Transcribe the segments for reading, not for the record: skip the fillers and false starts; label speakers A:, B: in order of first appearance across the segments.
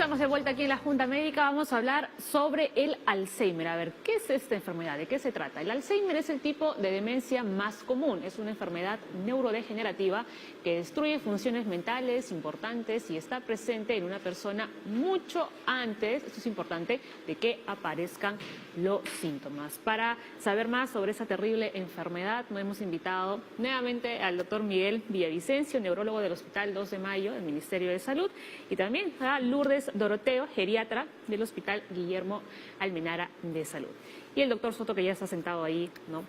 A: Estamos de vuelta aquí en la Junta Médica. Vamos a hablar sobre el Alzheimer. A ver, ¿qué es esta enfermedad? ¿De qué se trata? El Alzheimer es el tipo de demencia más común. Es una enfermedad neurodegenerativa que destruye funciones mentales importantes y está presente en una persona mucho antes, esto es importante, de que aparezcan los síntomas. Para saber más sobre esa terrible enfermedad, nos hemos invitado nuevamente al doctor Miguel Villavicencio, neurólogo del Hospital 2 de Mayo del Ministerio de Salud, y también a Lourdes Doroteo, geriatra del Hospital Guillermo Almenara de Salud. Y el doctor Soto, que ya está sentado ahí, ¿no?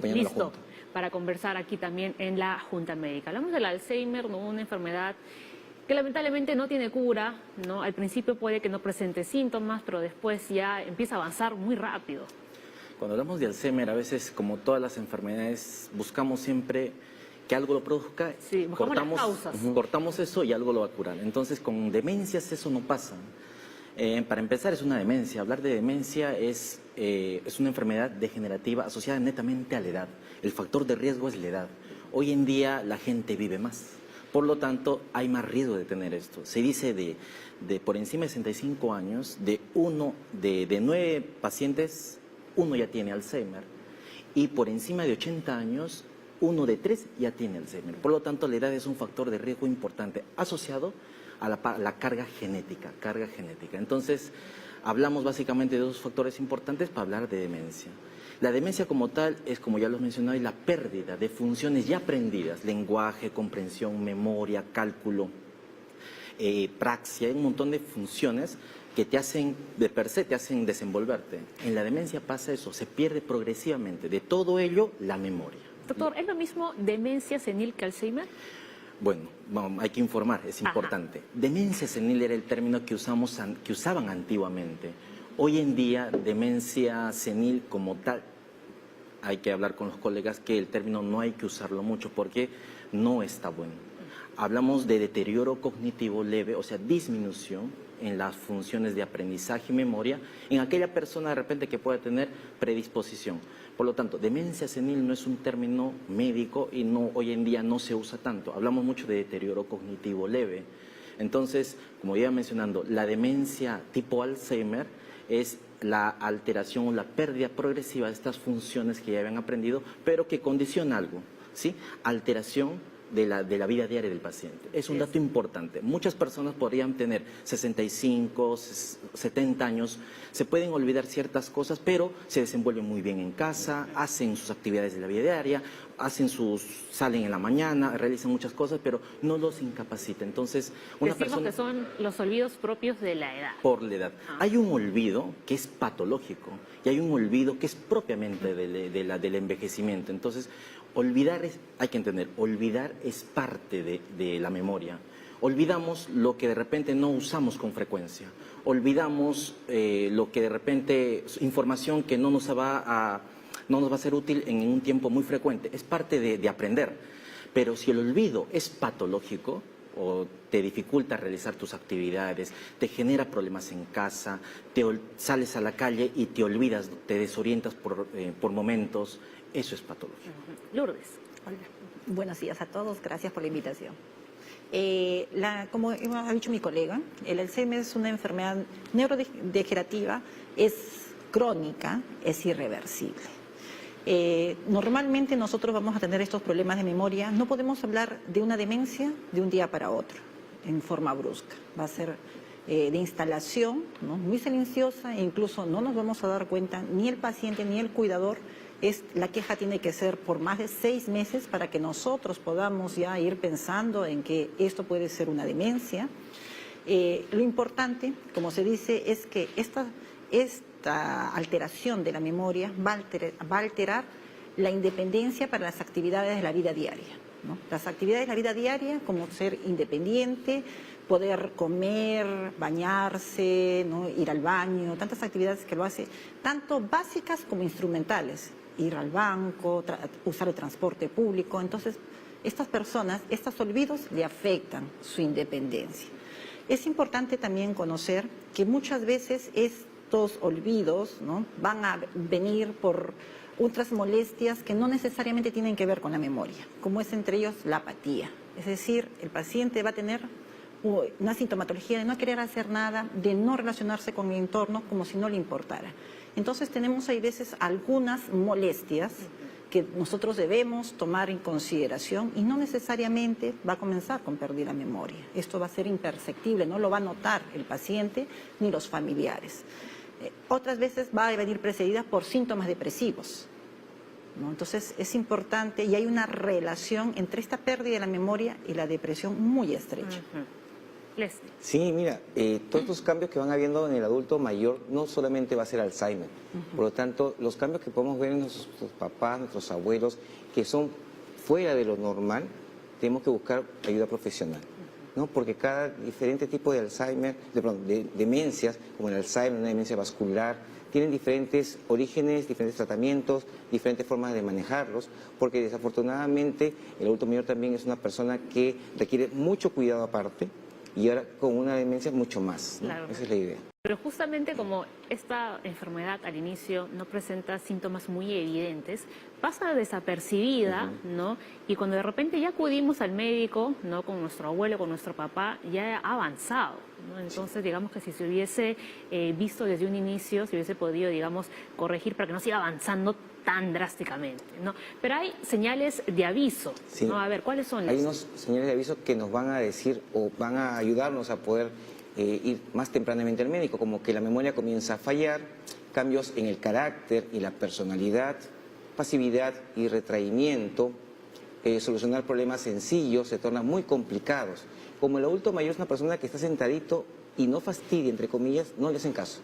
A: Listo para conversar aquí también en la Junta Médica. Hablamos del Alzheimer, ¿no? Una enfermedad que lamentablemente no tiene cura, ¿no? Al principio puede que no presente síntomas, pero después ya empieza a avanzar muy rápido.
B: Cuando hablamos de Alzheimer, a veces, como todas las enfermedades, buscamos siempre que algo lo produzca,
A: sí,
B: cortamos eso y algo lo va a curar. Entonces, con demencias eso no pasa. Para empezar, es una demencia. Hablar de demencia es una enfermedad degenerativa asociada netamente a la edad. El factor de riesgo es la edad. Hoy en día la gente vive más. Por lo tanto, hay más riesgo de tener esto. Se dice de por encima de 65 años, de 9 pacientes, 1 ya tiene Alzheimer. Y por encima de 80 años, 1 de 3 ya tiene Alzheimer. Por lo tanto, la edad es un factor de riesgo importante asociado a la carga genética. Entonces, hablamos básicamente de dos factores importantes para hablar de demencia. La demencia como tal es, como ya lo mencioné, la pérdida de funciones ya aprendidas, lenguaje, comprensión, memoria, cálculo, praxia, hay un montón de funciones que te hacen, de per se, te hacen desenvolverte. En la demencia pasa eso, se pierde progresivamente. De todo ello, la memoria.
A: Doctor, ¿es lo mismo demencia senil que Alzheimer?
B: Bueno, hay que informar, es importante. Demencia senil era el término que usaban antiguamente. Hoy en día, demencia senil como tal, hay que hablar con los colegas que el término no hay que usarlo mucho porque no está bueno. Hablamos de deterioro cognitivo leve, o sea, disminución en las funciones de aprendizaje y memoria en aquella persona de repente que pueda tener predisposición. Por lo tanto, demencia senil no es un término médico y hoy en día no se usa tanto. Hablamos mucho de deterioro cognitivo leve. Entonces, como iba mencionando, la demencia tipo Alzheimer es la alteración o la pérdida progresiva de estas funciones que ya habían aprendido, pero que condiciona algo, ¿sí? Alteración de la vida diaria del paciente. Es un dato importante. Muchas personas podrían tener 65, 70 años, se pueden olvidar ciertas cosas, pero se desenvuelven muy bien en casa, hacen sus actividades de la vida diaria, salen en la mañana, realizan muchas cosas, pero no los incapacita. Entonces,
A: una persona... que son los olvidos propios de la edad.
B: Por la edad. Hay un olvido que es patológico y hay un olvido que es propiamente del envejecimiento. Entonces, hay que entender, olvidar es parte de la memoria. Olvidamos lo que de repente no usamos con frecuencia. Olvidamos lo que de repente, información que no nos va a ser útil en un tiempo muy frecuente. Es parte de aprender. Pero si el olvido es patológico o te dificulta realizar tus actividades, te genera problemas en casa, sales a la calle y te olvidas, te desorientas por momentos, eso es patológico.
A: Lourdes.
C: Hola. Buenos días a todos, gracias por la invitación. Como ha dicho mi colega, el Alzheimer es una enfermedad neurodegenerativa, es crónica, es irreversible. Normalmente nosotros vamos a tener estos problemas de memoria, no podemos hablar de una demencia de un día para otro, en forma brusca. Va a ser de instalación, ¿no? Muy silenciosa e incluso no nos vamos a dar cuenta ni el paciente ni el cuidador. La queja tiene que ser por más de 6 meses para que nosotros podamos ya ir pensando en que esto puede ser una demencia. Lo importante, como se dice, es que esta alteración de la memoria va a alterar la independencia para las actividades de la vida diaria, ¿no? Las actividades de la vida diaria, como ser independiente, poder comer, bañarse, ¿no? Ir al baño, tantas actividades que lo hace, tanto básicas como instrumentales. Ir al banco, usar el transporte público. Entonces, estas personas, estos olvidos le afectan su independencia. Es importante también conocer que muchas veces estos olvidos, ¿no? Van a venir por otras molestias que no necesariamente tienen que ver con la memoria, como es entre ellos la apatía. Es decir, el paciente va a tener una sintomatología de no querer hacer nada, de no relacionarse con el entorno como si no le importara. Entonces tenemos hay veces algunas molestias que nosotros debemos tomar en consideración y no necesariamente va a comenzar con pérdida de memoria. Esto va a ser imperceptible, no lo va a notar el paciente ni los familiares. Otras veces va a venir precedida por síntomas depresivos, ¿no? Entonces es importante y hay una relación entre esta pérdida de la memoria y la depresión muy estrecha.
A: Leslie.
D: Sí, mira, todos estos cambios que van habiendo en el adulto mayor no solamente va a ser Alzheimer. Por lo tanto, los cambios que podemos ver en nuestros papás, nuestros abuelos, que son fuera de lo normal, tenemos que buscar ayuda profesional, ¿no? Porque cada diferente tipo de Alzheimer, de demencias, como el Alzheimer, una demencia vascular, tienen diferentes orígenes, diferentes tratamientos, diferentes formas de manejarlos, porque desafortunadamente el adulto mayor también es una persona que requiere mucho cuidado aparte, y ahora con una demencia mucho más, ¿no?
A: Claro.
D: Esa es la idea.
A: Pero justamente como esta enfermedad al inicio no presenta síntomas muy evidentes, pasa desapercibida, ¿no? Y cuando de repente ya acudimos al médico, ¿no? Con nuestro abuelo, con nuestro papá, ya ha avanzado, ¿no? Entonces, digamos que si se hubiese visto desde un inicio, se hubiese podido, digamos, corregir para que no siga avanzando tan drásticamente, ¿no? Pero hay señales de aviso,
D: Sí.
A: ¿no? A ver, ¿cuáles son las?
D: Hay unos señales de aviso que nos van a decir o van a ayudarnos a poder ir más tempranamente al médico, como que la memoria comienza a fallar, cambios en el carácter y la personalidad, pasividad y retraimiento, solucionar problemas sencillos se tornan muy complicados. Como el adulto mayor es una persona que está sentadito y no fastidia, entre comillas, no le hacen caso,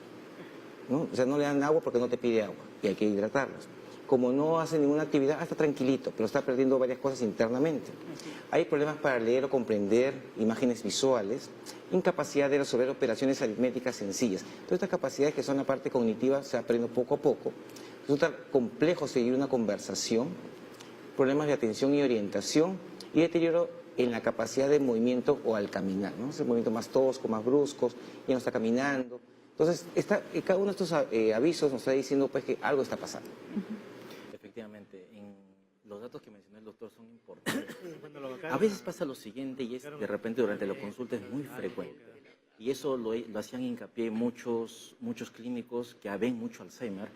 D: ¿no? O sea, no le dan agua porque no te pide agua y hay que hidratarlos. Como no hace ninguna actividad, está tranquilito, pero está perdiendo varias cosas internamente. Hay problemas para leer o comprender imágenes visuales, incapacidad de resolver operaciones aritméticas sencillas. Todas estas capacidades que son la parte cognitiva se aprenden poco a poco. Resulta complejo seguir una conversación, problemas de atención y orientación y deterioro en la capacidad de movimiento o al caminar, ¿no? Es el movimiento más tosco, más bruscos, ya no está caminando. Entonces, cada uno de estos avisos nos está diciendo pues, que algo está pasando.
B: Efectivamente, los datos que mencionó el doctor son importantes. A veces pasa lo siguiente y es de repente durante la consulta es muy frecuente. Y eso lo hacían hincapié muchos clínicos que ven mucho Alzheimer,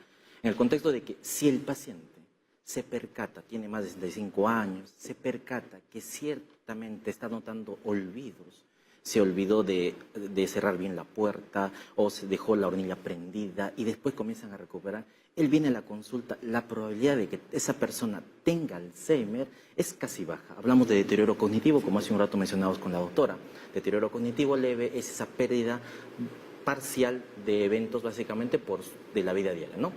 B: en el contexto de que si el paciente se percata, tiene más de 65 años, se percata que ciertamente está notando olvidos, se olvidó de cerrar bien la puerta o se dejó la hornilla prendida y después comienzan a recuperar, él viene a la consulta, la probabilidad de que esa persona tenga Alzheimer es casi baja. Hablamos de deterioro cognitivo, como hace un rato mencionamos con la doctora. Deterioro cognitivo leve es esa pérdida parcial de eventos básicamente de la vida diaria, ¿no?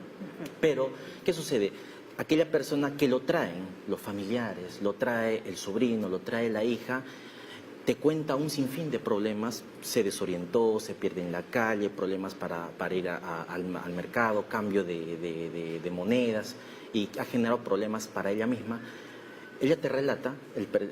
B: Pero, ¿qué sucede? Aquella persona que lo traen, los familiares, lo trae el sobrino, lo trae la hija, te cuenta un sinfín de problemas, se desorientó, se pierde en la calle, problemas para ir al mercado, cambio de monedas y ha generado problemas para ella misma. Ella te relata,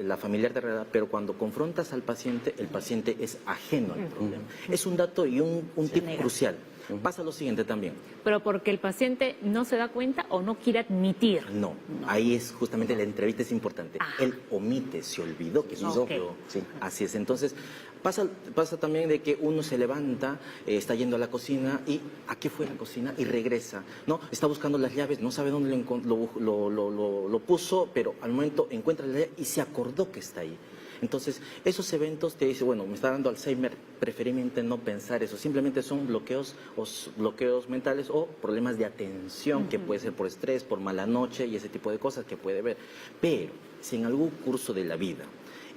B: la familiar te relata, pero cuando confrontas al paciente, el paciente es ajeno al problema. Es un dato y un tip crucial. Pasa lo siguiente también.
A: Pero porque el paciente no se da cuenta o no quiere admitir.
B: No, ahí es justamente la entrevista es importante. Él omite, se olvidó que es obvio. Sí. Así es. Entonces, pasa también de que uno se levanta, está yendo a la cocina y ¿a qué fue la cocina? Y regresa. No, está buscando las llaves, no sabe dónde lo puso, pero al momento encuentra la llave y se acordó que está ahí. Entonces, esos eventos te dicen, bueno, me está dando Alzheimer, preferiblemente no pensar eso, simplemente son bloqueos mentales o problemas de atención, que puede ser por estrés, por mala noche y ese tipo de cosas que puede ver. Pero, si en algún curso de la vida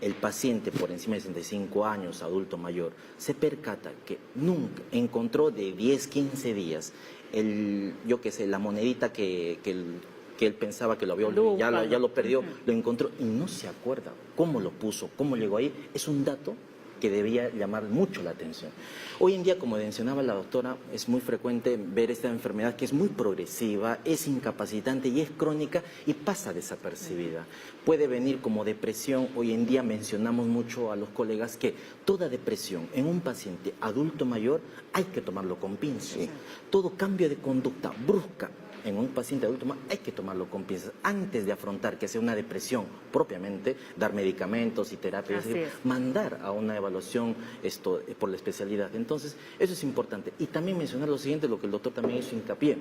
B: el paciente por encima de 65 años, adulto mayor, se percata que nunca encontró de 10, 15 días, la monedita que él pensaba que lo había olvidado, ya lo perdió, lo encontró y no se acuerda cómo lo puso, cómo llegó ahí, es un dato que debía llamar mucho la atención. Hoy en día, como mencionaba la doctora, es muy frecuente ver esta enfermedad que es muy progresiva, es incapacitante y es crónica y pasa desapercibida. Puede venir como depresión. Hoy en día mencionamos mucho a los colegas que toda depresión en un paciente adulto mayor hay que tomarlo con pinzas. Sí. Todo cambio de conducta brusca en un paciente adulto hay que tomarlo con pinzas antes de afrontar que sea una depresión propiamente, dar medicamentos y terapias,
A: Así es.
B: mandar a una evaluación por la especialidad. Entonces, eso es importante. Y también mencionar lo siguiente, lo que el doctor también hizo hincapié.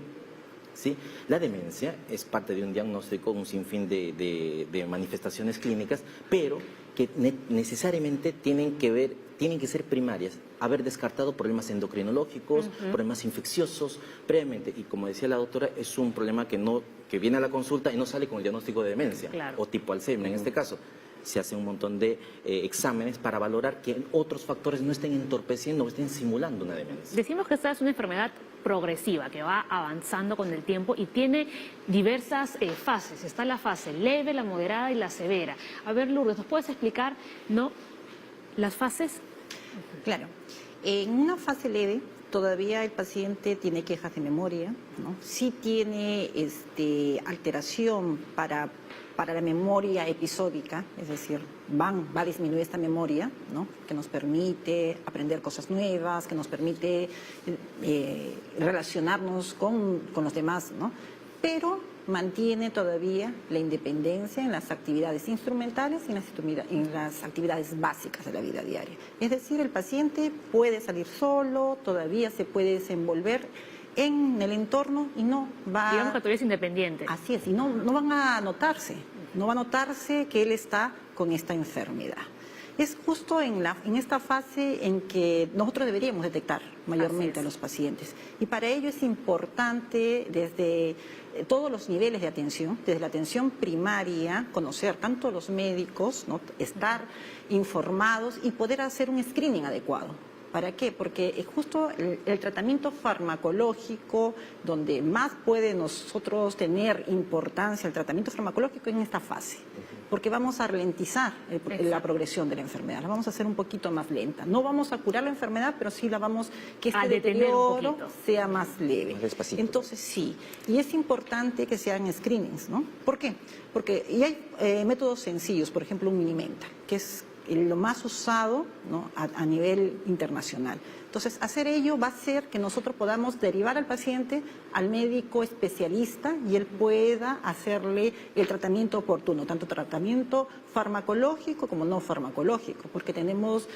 B: ¿Sí? La demencia es parte de un diagnóstico, un sinfín de manifestaciones clínicas, pero que necesariamente tienen que ser primarias, haber descartado problemas endocrinológicos, problemas infecciosos previamente. Y como decía la doctora, es un problema que viene a la consulta y no sale con el diagnóstico de demencia,
A: Claro.
B: o tipo Alzheimer en este caso. Se hace un montón de exámenes para valorar que otros factores no estén entorpeciendo o estén simulando una demencia.
A: Decimos que esta es una enfermedad progresiva que va avanzando con el tiempo y tiene diversas fases. Está la fase leve, la moderada y la severa. A ver, Lourdes, ¿nos puedes explicar, no, las fases?
C: Claro. En una fase leve, todavía el paciente tiene quejas de memoria, ¿no? Sí tiene alteración para la memoria episódica, es decir, va a disminuir esta memoria, ¿no? Que nos permite aprender cosas nuevas, que nos permite relacionarnos con los demás, ¿no? Pero mantiene todavía la independencia en las actividades instrumentales y en las actividades básicas de la vida diaria. Es decir, el paciente puede salir solo, todavía se puede desenvolver en el entorno y no va...
A: Digamos que todavía es independiente.
C: Así es, y no van a notarse, no va a notarse que él está con esta enfermedad. Es justo en esta fase en que nosotros deberíamos detectar mayormente a los pacientes. Y para ello es importante desde todos los niveles de atención, desde la atención primaria, conocer tanto a los médicos, ¿no? Estar informados y poder hacer un screening adecuado. ¿Para qué? Porque justo el tratamiento farmacológico, donde más puede nosotros tener importancia el tratamiento farmacológico en esta fase, porque vamos a ralentizar la progresión de la enfermedad, la vamos a hacer un poquito más lenta. No vamos a curar la enfermedad, pero sí la vamos que este deterioro sea más leve.
D: Más despacito.
C: Entonces sí, y es importante que se hagan screenings, ¿no? ¿Por qué? Porque hay métodos sencillos, por ejemplo un Minimenta, que es lo más usado, ¿no? a nivel internacional. Entonces, hacer ello va a hacer que nosotros podamos derivar al paciente al médico especialista y él pueda hacerle el tratamiento oportuno, tanto tratamiento farmacológico como no farmacológico, porque tenemos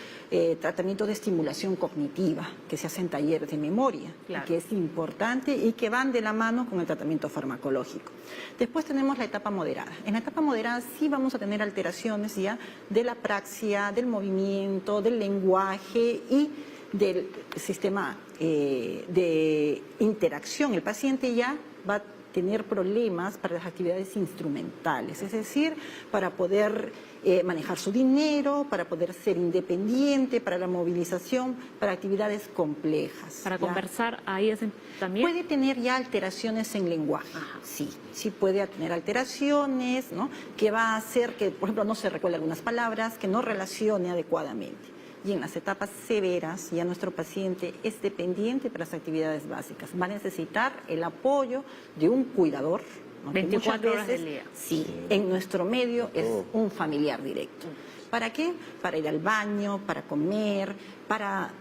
C: tratamiento de estimulación cognitiva que se hacen talleres de memoria,
A: Claro.
C: que es importante y que van de la mano con el tratamiento farmacológico. Después tenemos la etapa moderada. En la etapa moderada sí vamos a tener alteraciones ya de la praxia, del movimiento, del lenguaje y del sistema de interacción. El paciente ya va a tener problemas para las actividades instrumentales, es decir, para poder manejar su dinero, para poder ser independiente, para la movilización, para actividades complejas.
A: Para
C: ¿ya?
A: conversar ahí es también...
C: Puede tener ya alteraciones en lenguaje, sí puede tener alteraciones, ¿no? Que va a hacer que, por ejemplo, no se recuerde algunas palabras, que no relacione adecuadamente. Y en las etapas severas ya nuestro paciente es dependiente para las actividades básicas. Va a necesitar el apoyo de un cuidador, ¿no?
A: 24 horas
C: veces,
A: del día.
C: Sí, en nuestro medio es un familiar directo. ¿Para qué? Para ir al baño, para comer, para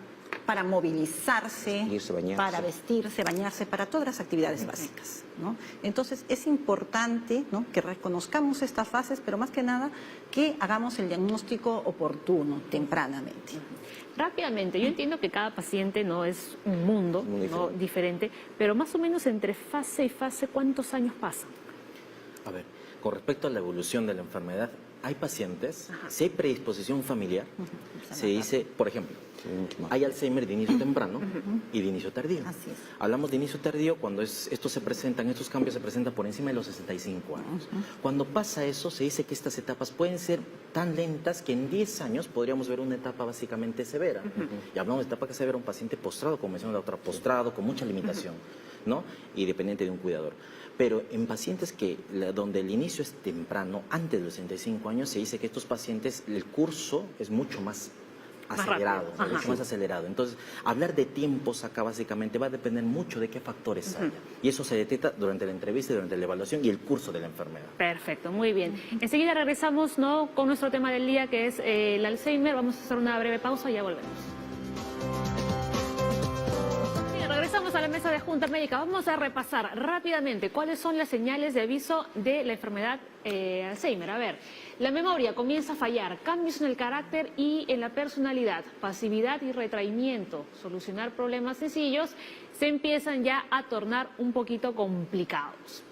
C: movilizarse,
D: Irse, bañarse.
C: para vestirse, bañarse, para todas las actividades básicas, ¿no? Entonces es importante, ¿no? Que reconozcamos estas fases, pero más que nada que hagamos el diagnóstico oportuno, tempranamente.
A: Rápidamente, yo entiendo que cada paciente no es un mundo,
D: Muy
A: ¿no? diferente, pero más o menos entre fase y fase, ¿cuántos años pasan?
B: A ver, con respecto a la evolución de la enfermedad, hay pacientes, si hay predisposición familiar, se dice, por ejemplo, hay Alzheimer de inicio temprano y de inicio tardío.
C: Así es.
B: Hablamos de inicio tardío cuando estos cambios se presentan por encima de los 65 años. Cuando pasa eso, se dice que estas etapas pueden ser tan lentas que en 10 años podríamos ver una etapa básicamente severa. Y hablamos de etapa severa, un paciente postrado, como mencionó la otra, postrado, con mucha limitación, ¿no? Y dependiente de un cuidador. Pero en pacientes donde el inicio es temprano, antes de los 65 años, se dice que estos pacientes, el curso es mucho más acelerado, mucho más acelerado. Entonces, hablar de tiempos acá básicamente va a depender mucho de qué factores haya. Y eso se detecta durante la entrevista, durante la evaluación y el curso de la enfermedad.
A: Perfecto, muy bien. Enseguida regresamos, ¿no? Con nuestro tema del día, que es el Alzheimer. Vamos a hacer una breve pausa y ya volvemos. Bien, regresamos Regresamos a la mesa de Junta Médica. Vamos a repasar rápidamente cuáles son las señales de aviso de la enfermedad Alzheimer. A ver, la memoria comienza a fallar, cambios en el carácter y en la personalidad, pasividad y retraimiento, solucionar problemas sencillos se empiezan ya a tornar un poquito complicados.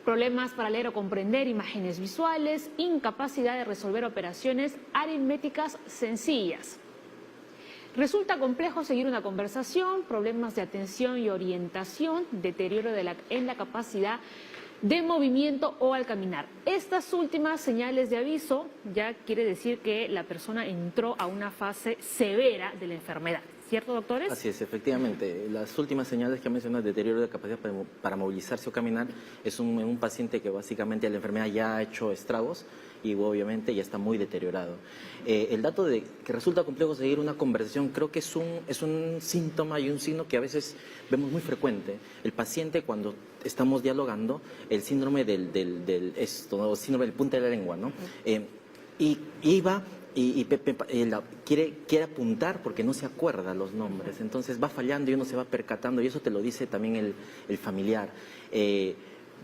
A: Problemas para leer o comprender imágenes visuales, incapacidad de resolver operaciones aritméticas sencillas. Resulta complejo seguir una conversación, problemas de atención y orientación, deterioro en la capacidad de movimiento o al caminar. Estas últimas señales de aviso ya quiere decir que la persona entró a una fase severa de la enfermedad. ¿Cierto, doctores?
B: Así es, efectivamente. Las últimas señales que mencionas, deterioro de capacidad para movilizarse o caminar, es un paciente que básicamente la enfermedad ya ha hecho estragos y obviamente ya está muy deteriorado. El dato de que resulta complejo seguir una conversación creo que es un síntoma y un signo que a veces vemos muy frecuente. El paciente cuando estamos dialogando, el síndrome síndrome del punta de la lengua, ¿no? Quiere apuntar porque no se acuerda los nombres, entonces va fallando y uno se va percatando y eso te lo dice también el familiar.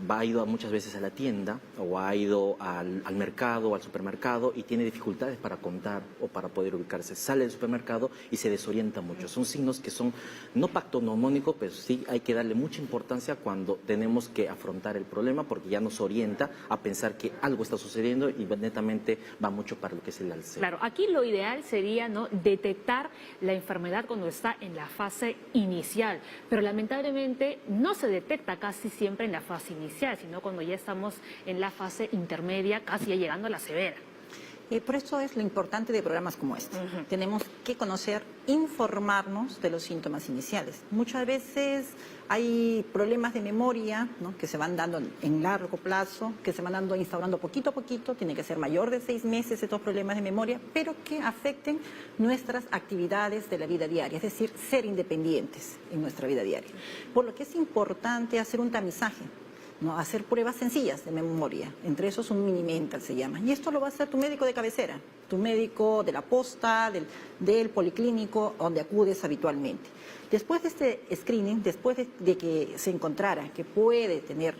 B: Ha ido muchas veces a la tienda o ha ido al mercado o al supermercado y tiene dificultades para contar o para poder ubicarse. Sale del supermercado y se desorienta mucho. Son signos que son no pactonomónicos, pero sí hay que darle mucha importancia cuando tenemos que afrontar el problema porque ya nos orienta a pensar que algo está sucediendo y netamente va mucho para lo que es el Alzheimer.
A: Claro, aquí lo ideal sería, ¿no?, detectar la enfermedad cuando está en la fase inicial, pero lamentablemente no se detecta casi siempre en la fase inicial, sino cuando ya estamos en la fase intermedia, casi ya llegando a la severa.
C: Por eso es lo importante de programas como este. Tenemos que conocer, informarnos de los síntomas iniciales. Muchas veces hay problemas de memoria, ¿no?, que se van dando en largo plazo, que se van dando instaurando poquito a poquito, tiene que ser mayor de 6 meses estos problemas de memoria, pero que afecten nuestras actividades de la vida diaria, es decir, ser independientes en nuestra vida diaria. Por lo que es importante hacer un tamizaje, ¿no?, hacer pruebas sencillas de memoria, entre esos un mini mental se llama, y esto lo va a hacer tu médico de cabecera, tu médico de la posta, del policlínico, donde acudes habitualmente. Después de este screening, después de que se encontrara que puede tener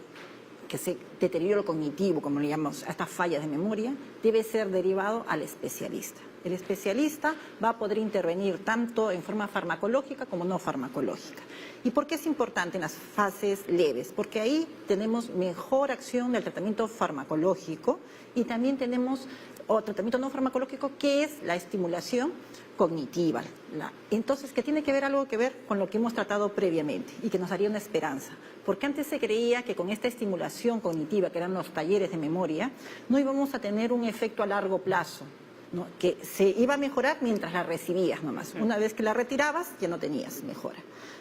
C: deterioro cognitivo, como le llamamos, a estas fallas de memoria, debe ser derivado al especialista. El especialista va a poder intervenir tanto en forma farmacológica como no farmacológica. ¿Y por qué es importante en las fases leves? Porque ahí tenemos mejor acción del tratamiento farmacológico y también tenemos tratamiento no farmacológico, que es la estimulación cognitiva. Entonces, que tiene que ver algo que ver con lo que hemos tratado previamente y que nos daría una esperanza. Porque antes se creía que con esta estimulación cognitiva, que eran los talleres de memoria, no íbamos a tener un efecto a largo plazo, ¿no?, que se iba a mejorar mientras la recibías nomás. Una vez que la retirabas, ya no tenías mejora.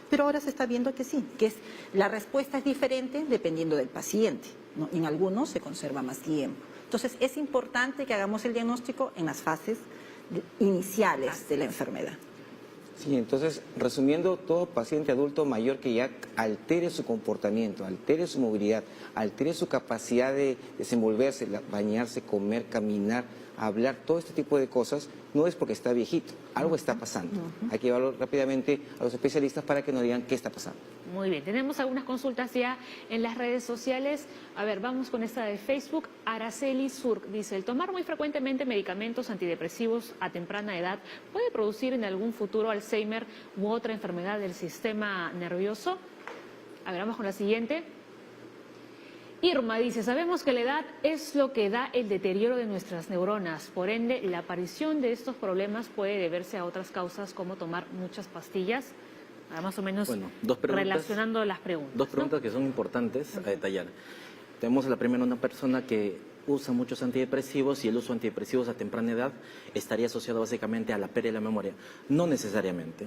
C: Pero ahora se está viendo que sí, la respuesta es diferente dependiendo del paciente, ¿no? En algunos se conserva más tiempo. Entonces, es importante que hagamos el diagnóstico en las fases iniciales de la enfermedad.
D: Sí, entonces, resumiendo, todo paciente adulto mayor que ya altere su comportamiento, altere su movilidad, altere su capacidad de desenvolverse, bañarse, comer, caminar, hablar, todo este tipo de cosas, no es porque está viejito, algo está pasando. Hay que llevarlo rápidamente a los especialistas para que nos digan qué está pasando.
A: Muy bien, tenemos algunas consultas ya en las redes sociales. A ver, vamos con esta de Facebook. Araceli Surk dice, ¿el tomar muy frecuentemente medicamentos antidepresivos a temprana edad puede producir en algún futuro Alzheimer u otra enfermedad del sistema nervioso? A ver, vamos con la siguiente. Irma dice, sabemos que la edad es lo que da el deterioro de nuestras neuronas, por ende, la aparición de estos problemas puede deberse a otras causas como tomar muchas pastillas. Más o menos relacionando las preguntas.
B: Dos preguntas, ¿no?, que son importantes a detallar. Tenemos la primera, una persona que usa muchos antidepresivos y el uso de antidepresivos a temprana edad estaría asociado básicamente a la pérdida de la memoria. No necesariamente.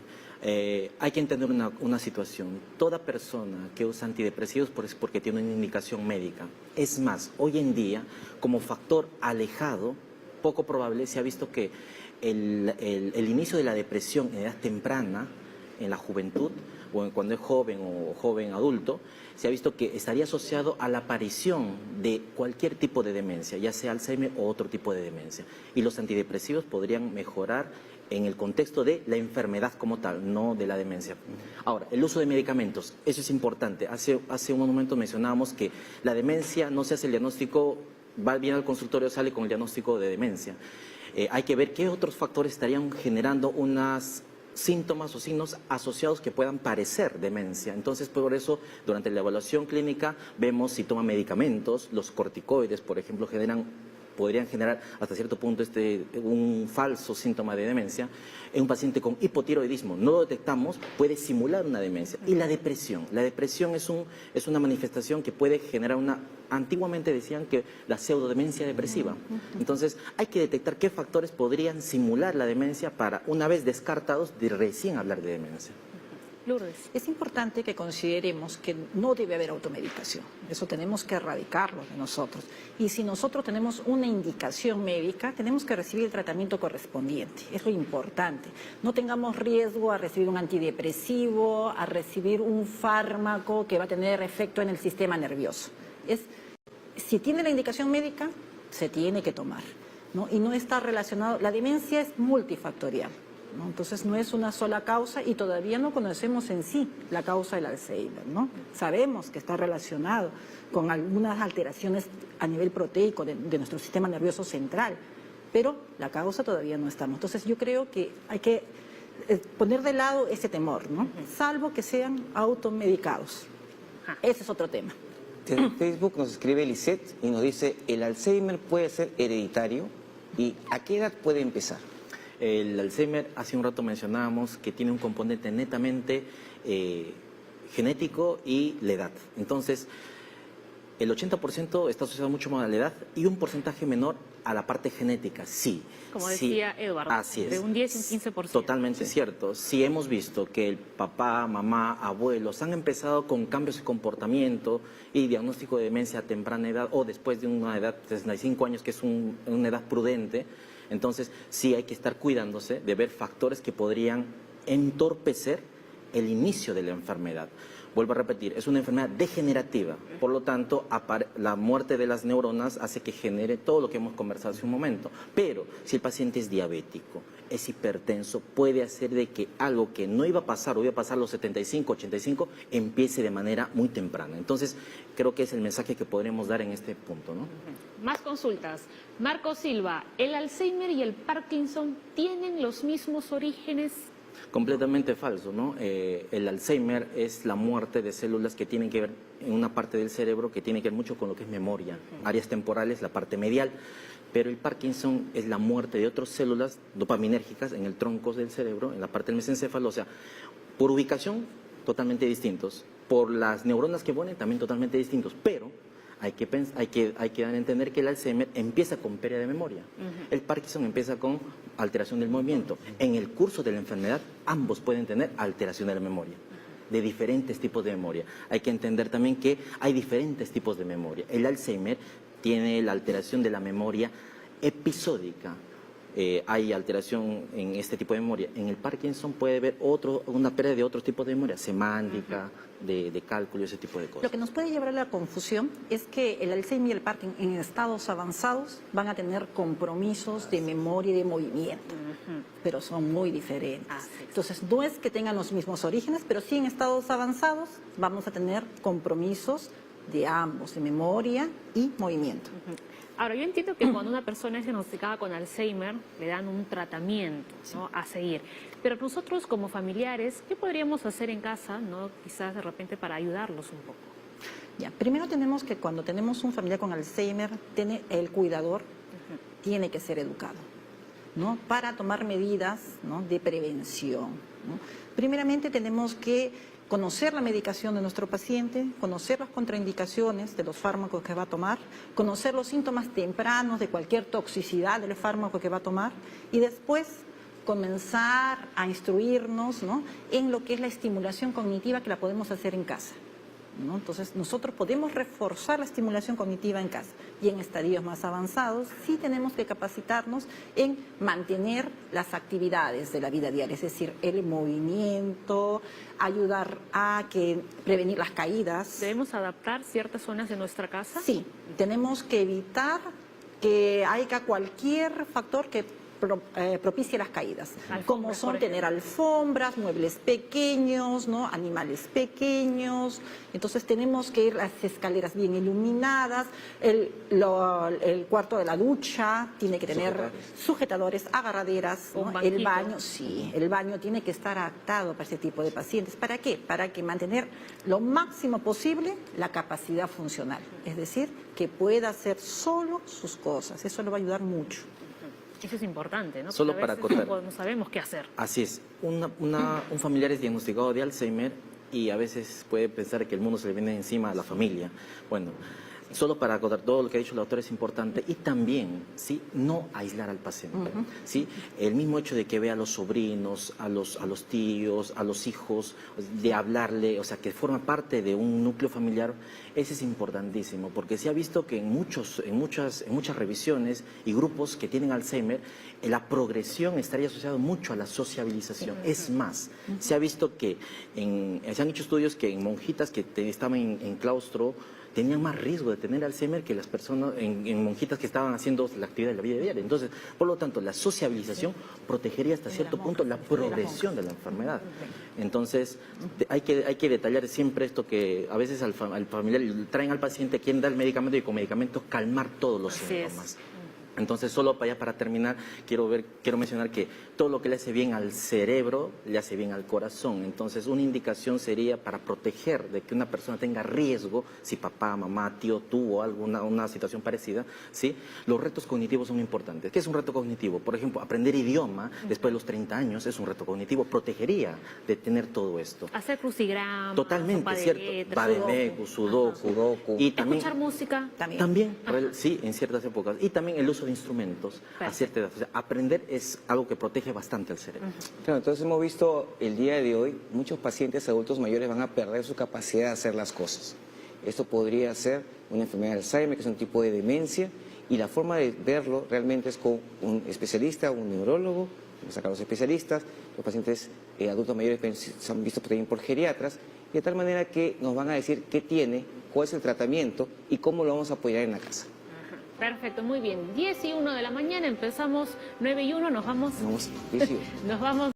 B: Hay que entender una situación. Toda persona que usa antidepresivos es porque tiene una indicación médica. Es más, hoy en día, como factor alejado, poco probable, se ha visto que el inicio de la depresión en edad temprana, en la juventud, o cuando es joven o joven adulto, se ha visto que estaría asociado a la aparición de cualquier tipo de demencia, ya sea Alzheimer o otro tipo de demencia. Y los antidepresivos podrían mejorar en el contexto de la enfermedad como tal, no de la demencia. Ahora, el uso de medicamentos, eso es importante. Hace un momento mencionábamos que la demencia no se hace el diagnóstico, va bien al consultorio, sale con el diagnóstico de demencia. Hay que ver qué otros factores estarían generando unas síntomas o signos asociados que puedan parecer demencia. Entonces, por eso, durante la evaluación clínica vemos si toma medicamentos, los corticoides, por ejemplo, podrían generar hasta cierto punto un falso síntoma de demencia. En un paciente con hipotiroidismo no lo detectamos, puede simular una demencia. Y la depresión es una manifestación que puede generar antiguamente decían que la pseudodemencia depresiva. Entonces hay que detectar qué factores podrían simular la demencia para, una vez descartados, de recién hablar de demencia.
A: Lourdes.
C: Es importante que consideremos que no debe haber automedicación. Eso tenemos que erradicarlo de nosotros. Y si nosotros tenemos una indicación médica, tenemos que recibir el tratamiento correspondiente. Es lo importante. No tengamos riesgo a recibir un antidepresivo, a recibir un fármaco que va a tener efecto en el sistema nervioso. Si tiene la indicación médica, se tiene que tomar, ¿no? Y no está relacionado. La demencia es multifactorial, ¿no? Entonces no es una sola causa y todavía no conocemos en sí la causa del Alzheimer, ¿no? Sabemos que está relacionado con algunas alteraciones a nivel proteico de nuestro sistema nervioso central, pero la causa todavía no estamos. Entonces yo creo que hay que poner de lado ese temor, ¿no? Salvo que sean automedicados. Ese es otro tema.
D: En Facebook nos escribe Lisette y nos dice, ¿el Alzheimer puede ser hereditario? ¿Y a qué edad puede empezar?
B: El Alzheimer, hace un rato mencionábamos que tiene un componente netamente genético y la edad. Entonces, el 80% está asociado mucho más a la edad y un porcentaje menor a la parte genética, sí.
A: Como decía Eduardo,
B: así es.
A: de un 10 y un 15%.
B: Totalmente cierto. Si hemos visto que el papá, mamá, abuelos han empezado con cambios de comportamiento y diagnóstico de demencia a temprana edad o después de una edad de 65 años, que es una edad prudente, entonces sí hay que estar cuidándose de ver factores que podrían entorpecer el inicio de la enfermedad. Vuelvo a repetir, es una enfermedad degenerativa, por lo tanto, la muerte de las neuronas hace que genere todo lo que hemos conversado hace un momento. Pero si el paciente es diabético, es hipertenso, puede hacer de que algo que no iba a pasar o iba a pasar a los 75, 85, empiece de manera muy temprana. Entonces, creo que es el mensaje que podremos dar en este punto, ¿no?
A: Más consultas. Marco Silva, ¿el Alzheimer y el Parkinson tienen los mismos orígenes?
B: Completamente falso, ¿no? El Alzheimer es la muerte de células que tienen que ver en una parte del cerebro que tiene que ver mucho con lo que es memoria, áreas temporales, la parte medial. Pero el Parkinson es la muerte de otras células dopaminérgicas en el tronco del cerebro, en la parte del mesencéfalo, o sea, por ubicación totalmente distintos, por las neuronas que ponen también totalmente distintos, pero hay que dar a entender que el Alzheimer empieza con pérdida de memoria. El Parkinson empieza con alteración del movimiento. En el curso de la enfermedad, ambos pueden tener alteración de la memoria, de diferentes tipos de memoria. Hay que entender también que hay diferentes tipos de memoria. El Alzheimer tiene la alteración de la memoria episódica. Hay alteración en este tipo de memoria. En el Parkinson puede haber una pérdida de otro tipo de memoria, semántica, de cálculo, ese tipo de cosas.
C: Lo que nos puede llevar a la confusión es que el Alzheimer y el Parkinson en estados avanzados van a tener compromisos de memoria y de movimiento, pero son muy diferentes. Entonces, no es que tengan los mismos orígenes, pero sí en estados avanzados vamos a tener compromisos de ambos, de memoria y movimiento.
A: Ahora, yo entiendo que cuando una persona es diagnosticada con Alzheimer, le dan un tratamiento, ¿no?, a seguir. Pero nosotros como familiares, ¿qué podríamos hacer en casa, ¿no?, quizás de repente para ayudarlos un poco?
C: Ya, primero tenemos que cuando tenemos un familiar con Alzheimer, el cuidador tiene que ser educado, ¿no?, para tomar medidas, ¿no?, de prevención, ¿no? Primeramente tenemos que conocer la medicación de nuestro paciente, conocer las contraindicaciones de los fármacos que va a tomar, conocer los síntomas tempranos de cualquier toxicidad del fármaco que va a tomar y después comenzar a instruirnos, ¿no?, en lo que es la estimulación cognitiva que la podemos hacer en casa. ¿no? Entonces, nosotros podemos reforzar la estimulación cognitiva en casa y en estadios más avanzados sí tenemos que capacitarnos en mantener las actividades de la vida diaria, es decir, el movimiento, ayudar a prevenir las caídas.
A: ¿Debemos adaptar ciertas zonas de nuestra casa?
C: Sí, tenemos que evitar que haya cualquier factor que propicie las caídas, como son tener alfombras, muebles pequeños, ¿no? Animales pequeños. Entonces tenemos que ir las escaleras bien iluminadas, el cuarto de la ducha tiene que tener sujetadores, agarraderas, ¿no? El baño, sí, el baño tiene que estar adaptado para ese tipo de pacientes. ¿Para qué? Para que mantener lo máximo posible la capacidad funcional, es decir, que pueda hacer solo sus cosas. Eso le va a ayudar mucho.
A: Eso es importante, ¿no?
B: Solo
A: porque
B: para
A: a veces
B: acotar.
A: no sabemos qué hacer.
B: Así es. Un familiar es diagnosticado de Alzheimer y a veces puede pensar que el mundo se le viene encima a la familia. Bueno, solo para acotar todo lo que ha dicho la doctora es importante y también, ¿sí? No aislar al paciente, ¿sí? El mismo hecho de que vea a los sobrinos, a los tíos, a los hijos, de hablarle, o sea, que forma parte de un núcleo familiar, ese es importantísimo, porque se ha visto que en muchas revisiones y grupos que tienen Alzheimer, la progresión estaría asociada mucho a la sociabilización. Es más, se ha visto que se han hecho estudios que en monjitas que estaban en claustro, tenían más riesgo de tener Alzheimer que las personas en monjitas que estaban haciendo la actividad de la vida diaria. Entonces, por lo tanto, la sociabilización protegería hasta cierto punto la progresión de la enfermedad. Entonces, hay que detallar siempre esto que a veces al familiar traen al paciente, quieren dar el medicamento y con medicamentos calmar todos los síntomas. Entonces, solo para terminar, quiero mencionar que todo lo que le hace bien al cerebro, le hace bien al corazón. Entonces, una indicación sería para proteger de que una persona tenga riesgo, si papá, mamá, tío tuvo una situación parecida, ¿sí? Los retos cognitivos son importantes. ¿Qué es un reto cognitivo? Por ejemplo, aprender idioma después de los 30 años es un reto cognitivo. Protegería de tener todo esto.
A: Hacer crucigramas,
B: Totalmente, ¿cierto? Bademecum, sudoku. Y también,
A: escuchar música.
B: También, sí, en ciertas épocas. Y también el uso de instrumentos a cierta edad. O sea, aprender es algo que protege bastante al cerebro.
D: Claro, entonces hemos visto el día de hoy, muchos pacientes adultos mayores van a perder su capacidad de hacer las cosas. Esto podría ser una enfermedad de Alzheimer, que es un tipo de demencia, y la forma de verlo realmente es con un especialista, un neurólogo, vamos a sacar los especialistas, los pacientes adultos mayores se han visto también por geriatras, y de tal manera que nos van a decir qué tiene, cuál es el tratamiento y cómo lo vamos a apoyar en la casa.
A: Perfecto, muy bien. 10:01 de la mañana, empezamos 9:01, nos vamos.
D: Vamos, 10 y 1.
A: Nos vamos.